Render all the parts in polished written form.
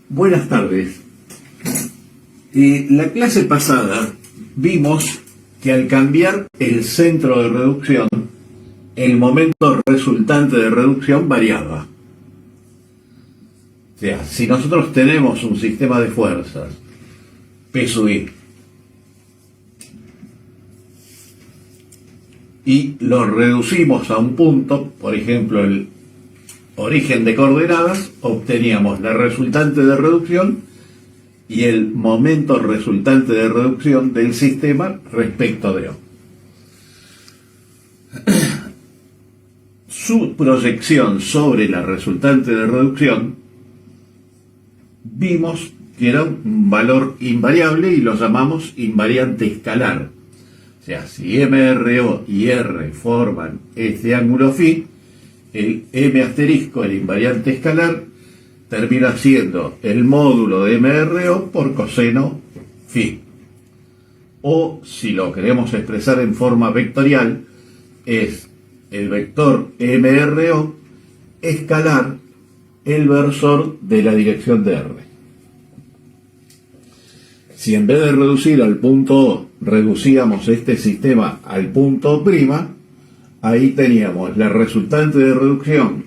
Buenas tardes. La clase pasada vimos que al cambiar el centro de reducción, el momento resultante de reducción variaba. O sea, si nosotros tenemos un sistema de fuerzas, P sub I, y lo reducimos a un punto, por ejemplo, el origen de coordenadas, obteníamos la resultante de reducción y el momento resultante de reducción del sistema respecto de O. Su proyección sobre la resultante de reducción vimos que era un valor invariable y lo llamamos invariante escalar. O sea, si MRO y R forman este ángulo φ, el M asterisco, el invariante escalar, termina siendo el módulo de MRO por coseno φ. O, si lo queremos expresar en forma vectorial, es el vector MRO escalar el versor de la dirección de R. Si en vez de reducir al punto O, reducíamos este sistema al punto O', ahí teníamos la resultante de reducción,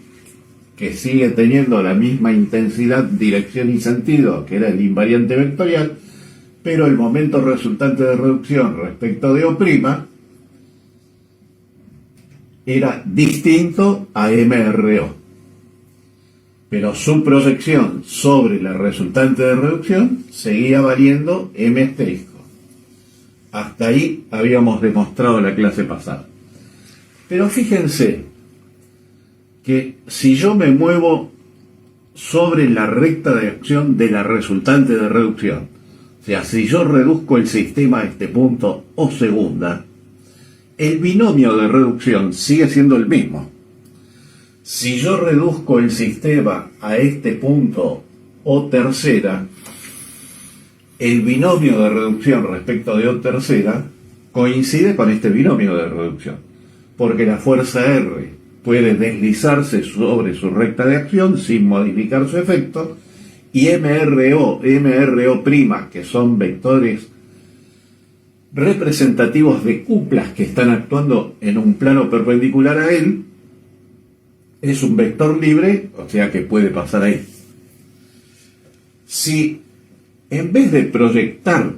que sigue teniendo la misma intensidad, dirección y sentido, que era el invariante vectorial, pero el momento resultante de reducción respecto de O' era distinto a MRO. Pero su proyección sobre la resultante de reducción seguía valiendo M asterisco. Hasta ahí habíamos demostrado la clase pasada. Pero fíjense que si yo me muevo sobre la recta de acción de la resultante de reducción, o sea, si yo reduzco el sistema a este punto O segunda, el binomio de reducción sigue siendo el mismo. Si yo reduzco el sistema a este punto O tercera, el binomio de reducción respecto de O tercera coincide con este binomio de reducción, porque la fuerza R puede deslizarse sobre su recta de acción sin modificar su efecto, y MRO, MRO', que son vectores representativos de cuplas que están actuando en un plano perpendicular a él, es un vector libre, o sea que puede pasar ahí. Si en vez de proyectar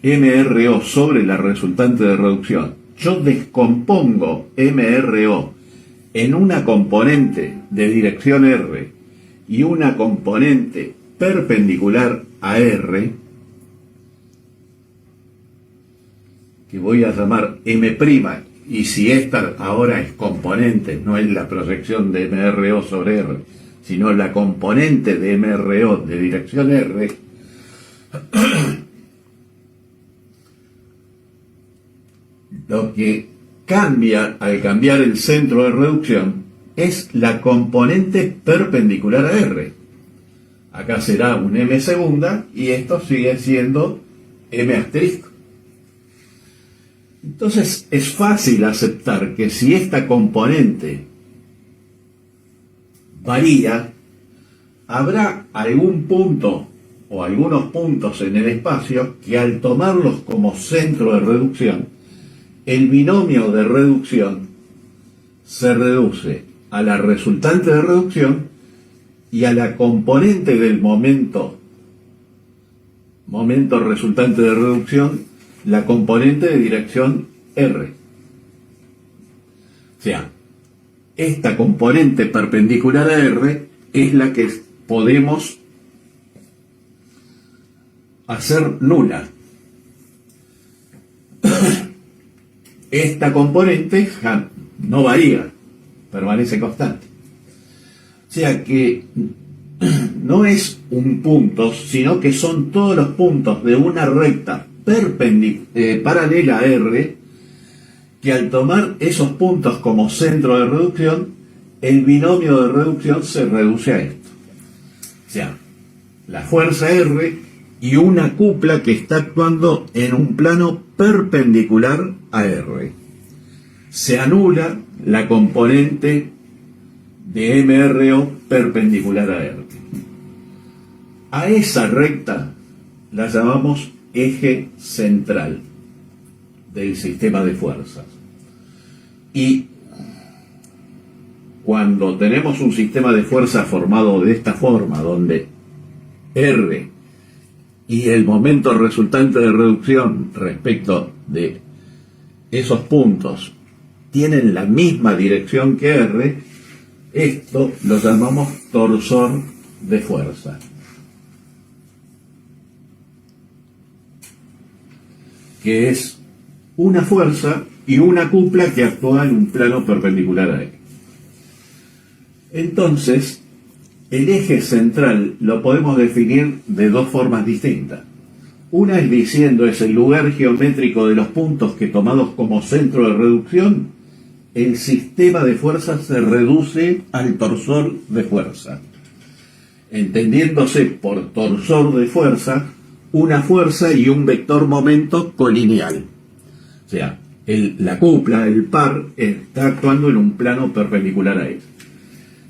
MRO sobre la resultante de reducción, yo descompongo MRO en una componente de dirección R y una componente perpendicular a R, que voy a llamar M', y si esta ahora es componente, no es la proyección de MRO sobre R, sino la componente de MRO de dirección R, lo que cambia al cambiar el centro de reducción es la componente perpendicular a R. Acá será un M segunda y esto sigue siendo M asterisco. Entonces es fácil aceptar que si esta componente varía, habrá algún punto o algunos puntos en el espacio que al tomarlos como centro de reducción, el binomio de reducción se reduce a la resultante de reducción y a la componente del momento resultante de reducción, la componente de dirección R. O sea, esta componente perpendicular a R es la que podemos hacer nula. Esta componente no varía, permanece constante. O sea que no es un punto, sino que son todos los puntos de una recta paralela a R, que al tomar esos puntos como centro de reducción, el binomio de reducción se reduce a esto. O sea, la fuerza R y una cupla que está actuando en un plano perpendicular a R. Se anula la componente de MRO perpendicular a R. A esa recta la llamamos eje central del sistema de fuerzas. Y cuando tenemos un sistema de fuerzas formado de esta forma, donde R y el momento resultante de reducción respecto de esos puntos tienen la misma dirección que R, esto lo llamamos torsor de fuerza. Que es una fuerza y una cupla que actúa en un plano perpendicular a él. Entonces, el eje central lo podemos definir de dos formas distintas. Una es diciendo es el lugar geométrico de los puntos que, tomados como centro de reducción, el sistema de fuerzas se reduce al torsor de fuerza, entendiéndose por torsor de fuerza una fuerza y un vector momento colineal. O sea, la cupla, el par, está actuando en un plano perpendicular a él.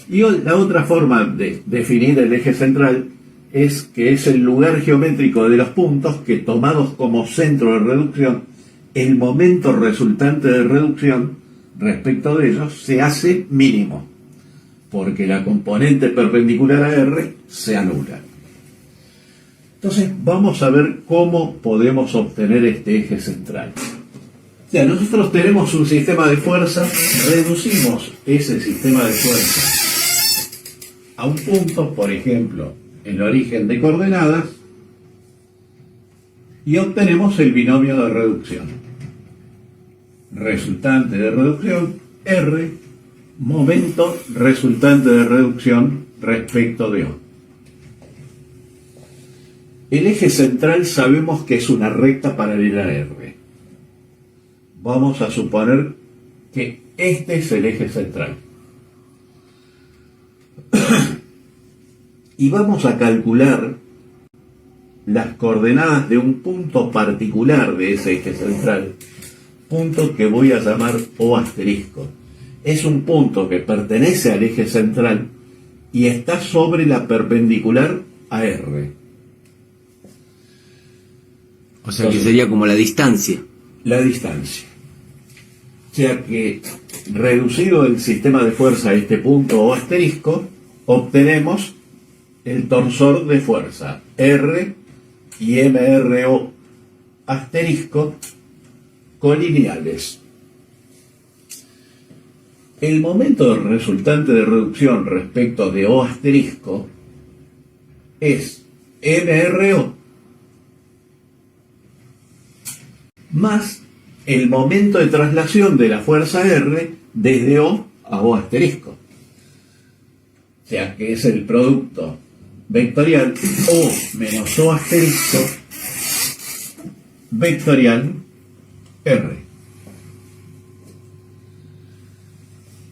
Y la otra forma de definir el eje central es que es el lugar geométrico de los puntos que, tomados como centro de reducción, el momento resultante de reducción respecto de ellos se hace mínimo, porque la componente perpendicular a R se anula. Entonces vamos a ver cómo podemos obtener este eje central. O sea, nosotros tenemos un sistema de fuerzas, reducimos ese sistema de fuerzas a un punto, por ejemplo, en el origen de coordenadas, y obtenemos el binomio de reducción. Resultante de reducción, R, momento resultante de reducción respecto de O. El eje central sabemos que es una recta paralela a R. Vamos a suponer que este es el eje central. Y vamos a calcular las coordenadas de un punto particular de ese eje central, punto que voy a llamar O asterisco. Es un punto que pertenece al eje central y está sobre la perpendicular a R. O sea, que sería como la distancia. La distancia. O sea que, reducido el sistema de fuerza a este punto O asterisco, obtenemos el torsor de fuerza, R y MRO asterisco colineales. El momento resultante de reducción respecto de O asterisco es MRO más el momento de traslación de la fuerza R desde O a O asterisco. O sea que es el producto vectorial O menos O asterisco vectorial R.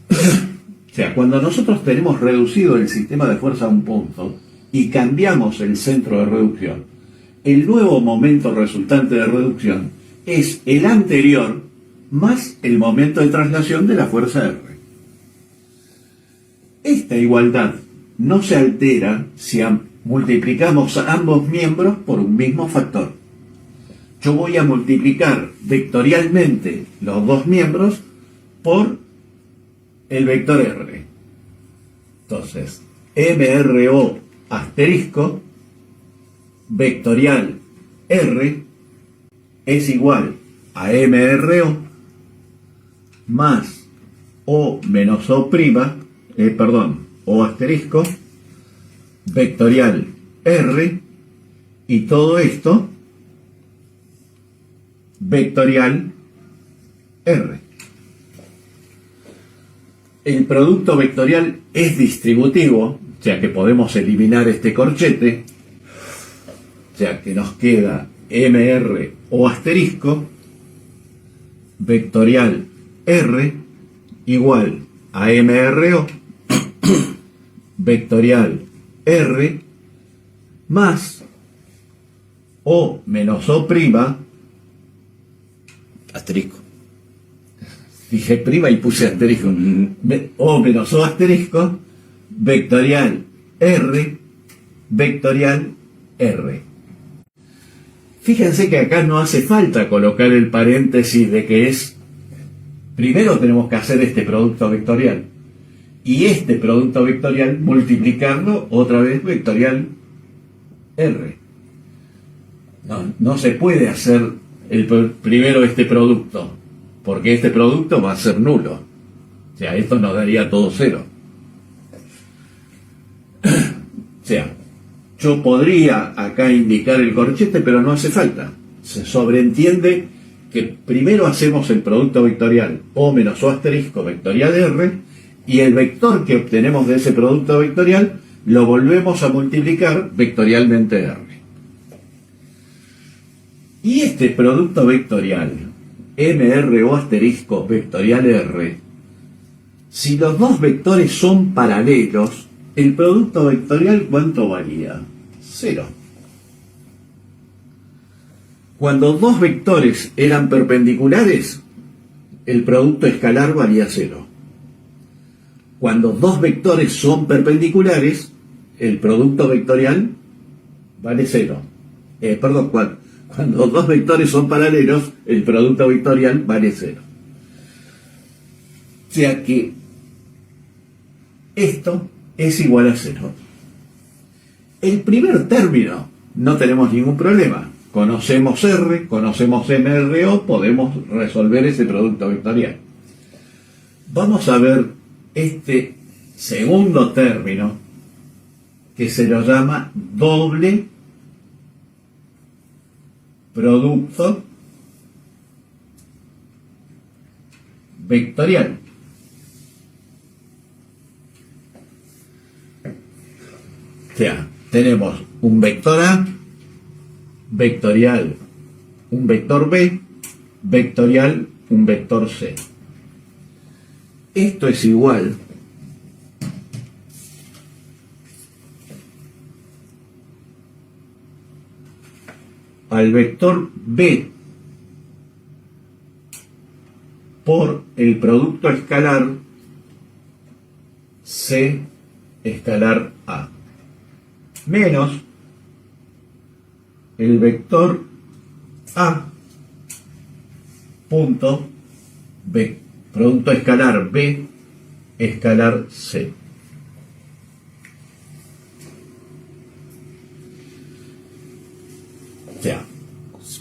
O sea, cuando nosotros tenemos reducido el sistema de fuerza a un punto y cambiamos el centro de reducción, el nuevo momento resultante de reducción es el anterior más el momento de traslación de la fuerza R. Esta igualdad no se altera si multiplicamos a ambos miembros por un mismo factor. Yo voy a multiplicar vectorialmente los dos miembros por el vector R. Entonces, MRO asterisco vectorial R es igual a MRO más O menos O prima, O asterisco, vectorial R, y todo esto vectorial R. El producto vectorial es distributivo, o sea que podemos eliminar este corchete, o sea que nos queda MR O asterisco vectorial R igual a MRO vectorial R más O menos O prima asterisco. Dije prima y puse asterisco. O menos O asterisco vectorial R vectorial R. Fíjense que acá no hace falta colocar el paréntesis de que es, primero tenemos que hacer este producto vectorial, y este producto vectorial multiplicarlo otra vez vectorial R. No se puede hacer primero este producto, porque este producto va a ser nulo. O sea, esto nos daría todo cero. O sea, yo podría acá indicar el corchete, pero no hace falta. Se sobreentiende que primero hacemos el producto vectorial O menos O asterisco vectorial R, y el vector que obtenemos de ese producto vectorial lo volvemos a multiplicar vectorialmente R. Y este producto vectorial, MRO asterisco vectorial R, si los dos vectores son paralelos, el producto vectorial, ¿cuánto valía? 0. Cuando dos vectores eran perpendiculares, el producto escalar valía 0. Cuando dos vectores son perpendiculares, el producto vectorial vale 0. Cuando dos vectores son paralelos, el producto vectorial vale 0. O sea que esto es igual a 0. El primer término no tenemos ningún problema. Conocemos R, conocemos MRO, podemos resolver ese producto vectorial. Vamos a ver este segundo término que se lo llama doble producto vectorial. O sea, tenemos un vector A, vectorial, un vector B, vectorial, un vector C. Esto es igual al vector B por el producto escalar C escalar A, menos el vector A punto B, producto escalar B escalar C. O sea,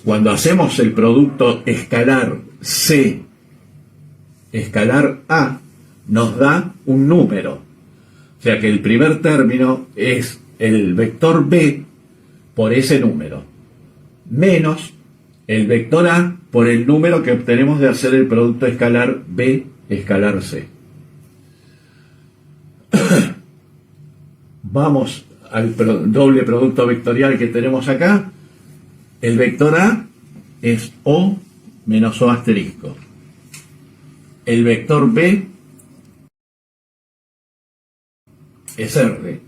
cuando hacemos el producto escalar C escalar A, nos da un número. O sea que el primer término es el vector B por ese número, menos el vector A por el número que obtenemos de hacer el producto escalar B escalar C. Vamos al doble producto vectorial que tenemos acá. El vector A es O menos O asterisco. El vector B es R.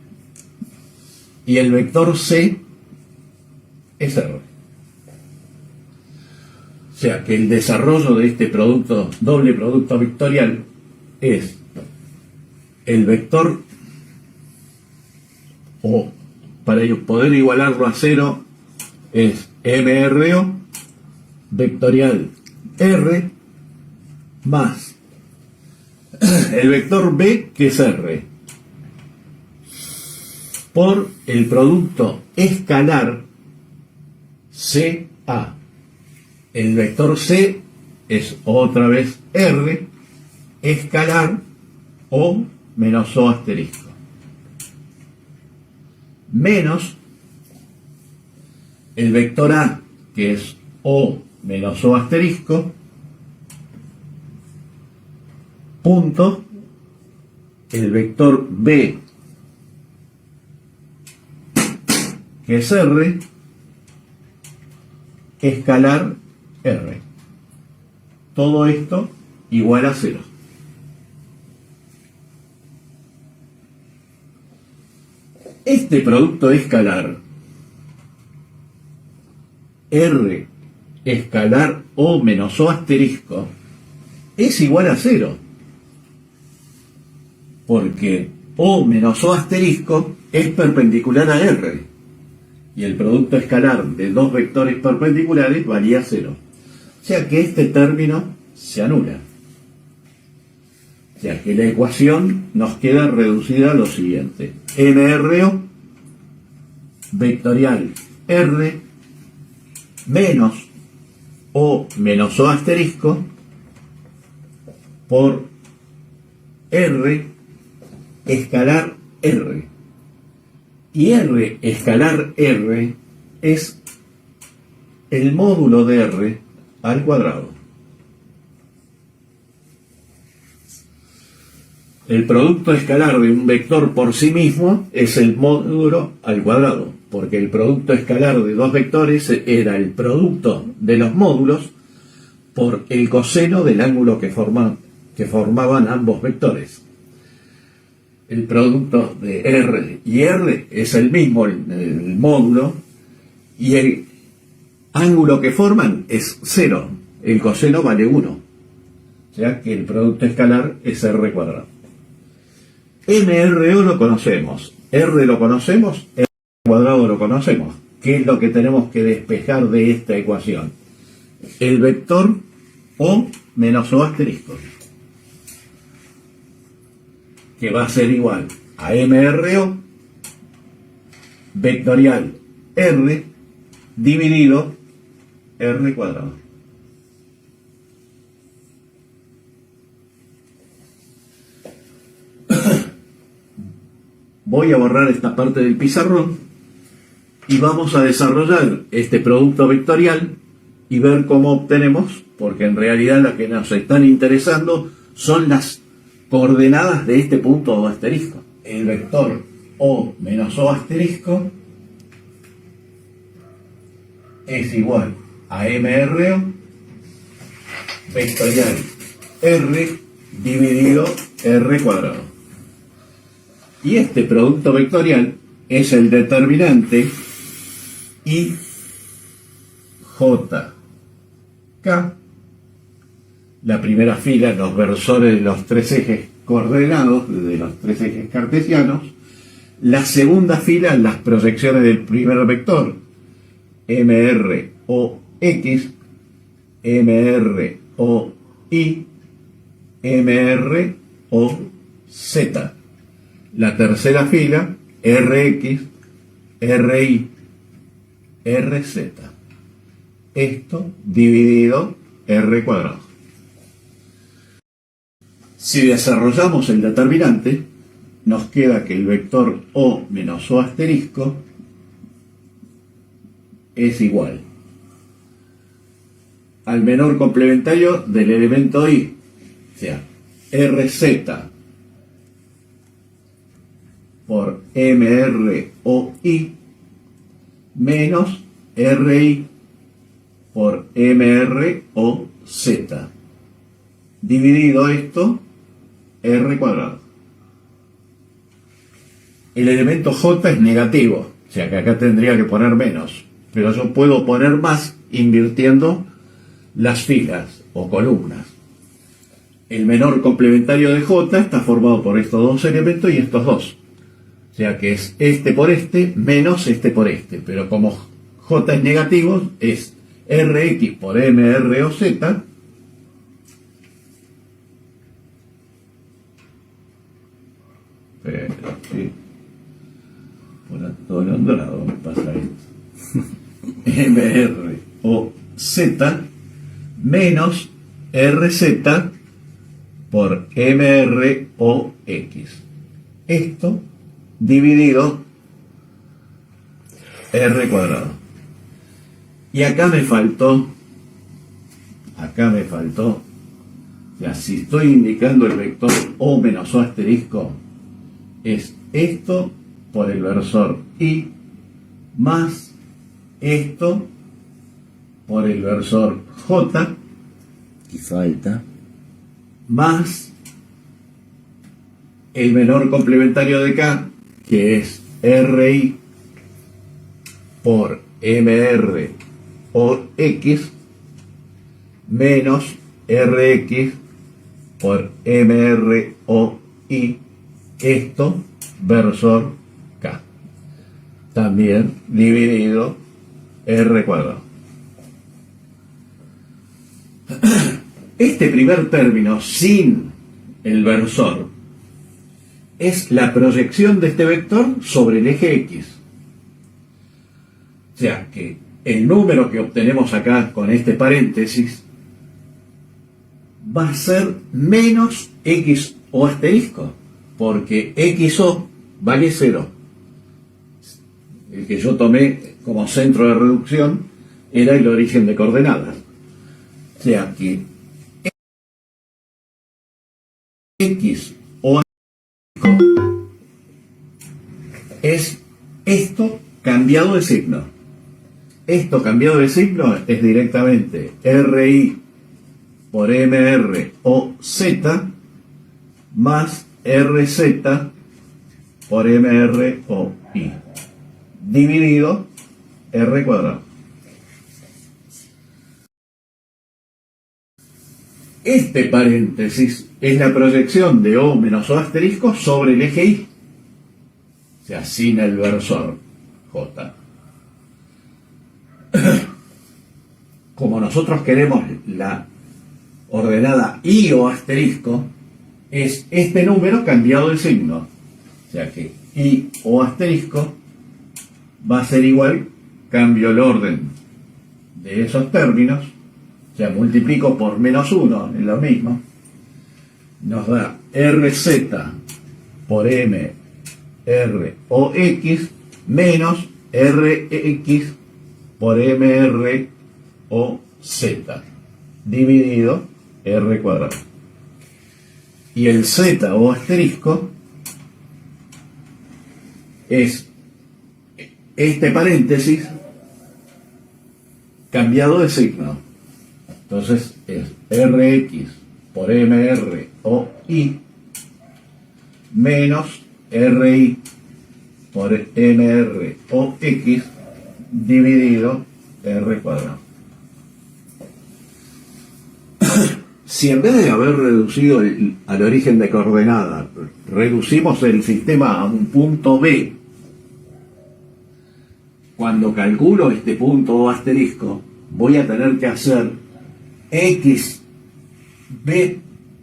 Y el vector C es R. O sea que el desarrollo de este producto, doble producto vectorial, es el vector, o para poder igualarlo a 0, es MRO vectorial R más el vector B, que es R, por el producto escalar CA. El vector C es otra vez R escalar O menos O asterisco, menos el vector A, que es O menos O asterisco, punto el vector B, que es R escalar R. Todo esto igual a 0. Este producto escalar R escalar O menos O asterisco es igual a 0, porque O menos O asterisco es perpendicular a R, y el producto escalar de dos vectores perpendiculares valía 0. O sea que este término se anula. O sea que la ecuación nos queda reducida a lo siguiente. MRO vectorial R menos O menos O asterisco por R escalar R. Y R escalar R es el módulo de R al cuadrado. El producto escalar de un vector por sí mismo es el módulo al cuadrado, porque el producto escalar de dos vectores era el producto de los módulos por el coseno del ángulo que formaban ambos vectores. El producto de R y R es el mismo, el módulo, y el ángulo que forman es 0. El coseno vale 1. O sea que el producto escalar es R cuadrado. MRO lo conocemos, R lo conocemos, R cuadrado lo conocemos. ¿Qué es lo que tenemos que despejar de esta ecuación? El vector O menos O asterisco, que va a ser igual a MRO vectorial R dividido R cuadrado. Voy a borrar esta parte del pizarrón y vamos a desarrollar este producto vectorial y ver cómo obtenemos, porque en realidad las que nos están interesando son las coordenadas de este punto O asterisco. El vector O menos O asterisco es igual a MRO vectorial R dividido R cuadrado. Y este producto vectorial es el determinante I J K, la primera fila, los versores de los tres ejes coordenados, de los tres ejes cartesianos, la segunda fila, las proyecciones del primer vector, MR o X, MR o Y, MR o Z. La tercera fila, Rx, Ri, Rz. Esto dividido R cuadrado. Si desarrollamos el determinante, nos queda que el vector O menos O asterisco es igual al menor complementario del elemento I, o sea, Rz por MROI menos RI por MROZ, dividido esto R cuadrado. El elemento J es negativo, o sea que acá tendría que poner menos, pero yo puedo poner más invirtiendo las filas o columnas. El menor complementario de J está formado por estos dos elementos y estos dos. O sea que es este por este menos este por este. Pero como J es negativo, es Rx por MROZ pero sí, por atolondrado me pasa esto. MROZ menos RZ por MROX. Esto dividido R cuadrado. Y acá me faltó, o sea, si estoy indicando el vector O menos O asterisco, es esto por el versor I más esto por el versor J Y falta más el menor complementario de K, que es RI por MR o X menos Rx por MR o Y, esto versor K. también dividido R cuadrado. Este primer término sin el versor es la proyección de este vector sobre el eje X. O sea que el número que obtenemos acá con este paréntesis va a ser menos X o asterisco, porque XO vale 0. El que yo tomé como centro de reducción era el origen de coordenadas. O sea que X o asterisco es esto cambiado de signo. Esto cambiado de signo es directamente RI por MR o Z más RZ por MR o I dividido R cuadrado. Este paréntesis es la proyección de O menos O asterisco sobre el eje Y, o sea, sin el versor J. Como nosotros queremos la ordenada I o asterisco, es este número cambiado de signo. O sea que I o asterisco va a ser igual, cambio el orden de esos términos, o sea, multiplico por menos 1, es lo mismo, nos da RZ por M, R o X menos RX por MR o Z dividido R cuadrado. Y el Z o asterisco es este paréntesis cambiado de signo. Entonces es RX por MR o I menos RI por MR o X dividido R cuadrado. Si en vez de haber reducido al origen de coordenada, reducimos el sistema a un punto B, cuando calculo este punto o asterisco, voy a tener que hacer XB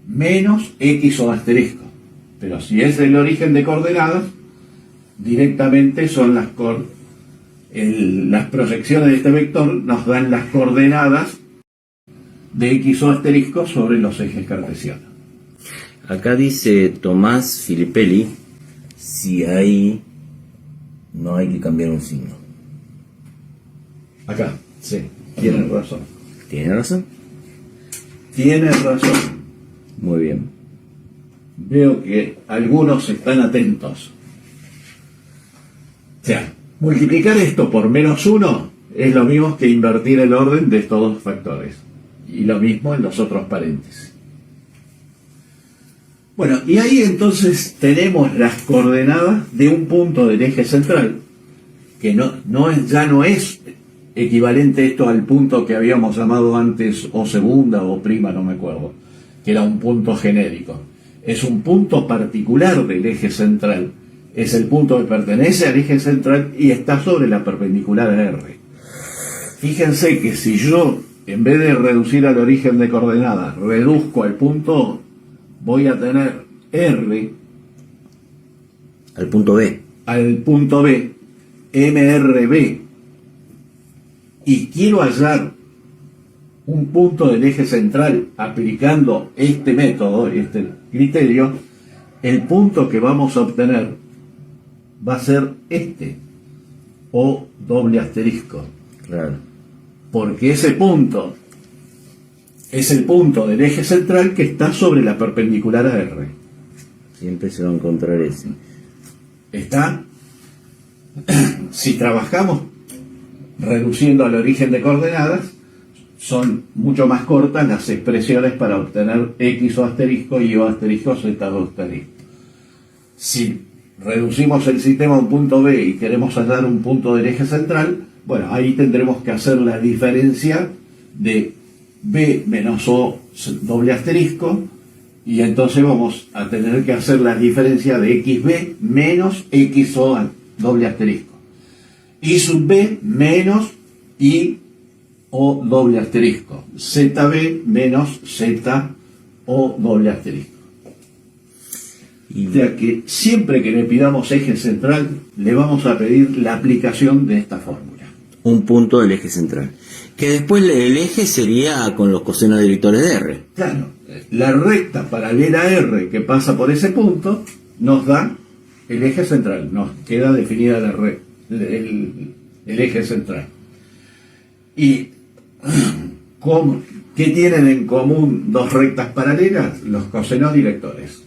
menos X o asterisco. Pero si es el origen de coordenadas, directamente son las proyecciones de este vector nos dan las coordenadas de X o asterisco sobre los ejes cartesianos. Acá dice Tomás Filippelli, si ahí no hay que cambiar un signo. Acá, sí, tienes razón. ¿Tiene razón? Tienes razón. Muy bien. Veo que algunos están atentos. O sea, multiplicar esto por menos 1 es lo mismo que invertir el orden de estos dos factores. Y lo mismo en los otros paréntesis. Bueno, y ahí entonces tenemos las coordenadas de un punto del eje central, que ya no es equivalente esto al punto que habíamos llamado antes o segunda o prima, no me acuerdo, que era un punto genérico. Es un punto particular del eje central. Es el punto que pertenece al eje central y está sobre la perpendicular a R. Fíjense que si yo, en vez de reducir al origen de coordenadas, reduzco al punto O, voy a tener R al punto B, MRB, y quiero hallar un punto del eje central aplicando este método, este criterio, el punto que vamos a obtener va a ser este, o doble asterisco. claro. Porque ese punto es el punto del eje central que está sobre la perpendicular a R. Siempre se va a encontrar ese. Está, si trabajamos reduciendo al origen de coordenadas, son mucho más cortas las expresiones para obtener X o asterisco, Y o asterisco, Z o asterisco. Si reducimos el sistema a un punto B y queremos hallar un punto del eje central, bueno, ahí tendremos que hacer la diferencia de B menos O doble asterisco, y entonces vamos a tener que hacer la diferencia de XB menos XO doble asterisco. I sub B menos I O doble asterisco. ZB menos Z O doble asterisco. Y O sea que siempre que le pidamos eje central, le vamos a pedir la aplicación de esta fórmula. un punto del eje central. Que después el eje sería con los cosenos directores de R. Claro, la recta paralela a R que pasa por ese punto nos da el eje central, nos queda definida el eje central. ¿Y qué tienen en común dos rectas paralelas? Los cosenos directores.